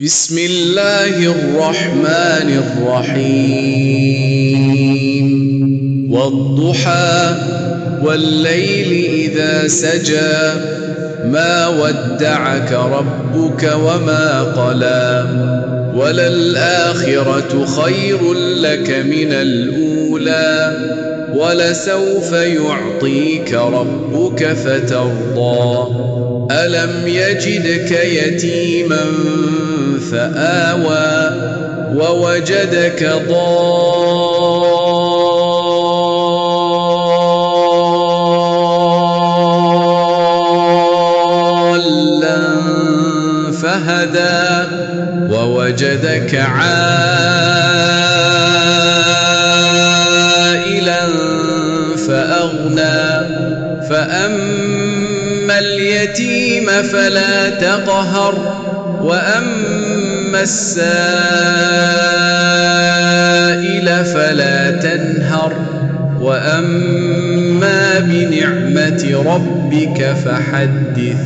بسم الله الرحمن الرحيم والضحى والليل إذا سجى ما ودعك ربك وما قلى وللآخرة خير لك من الأولى ولسوف يعطيك ربك فترضى ألم يجدك يتيما فآوى ووجدك ضالا فهدى ووجدك عائلا فأغنى فأما اليتيم فلا تقهر وأما السائل فلا تنهر وأما بنعمة ربك فحدث.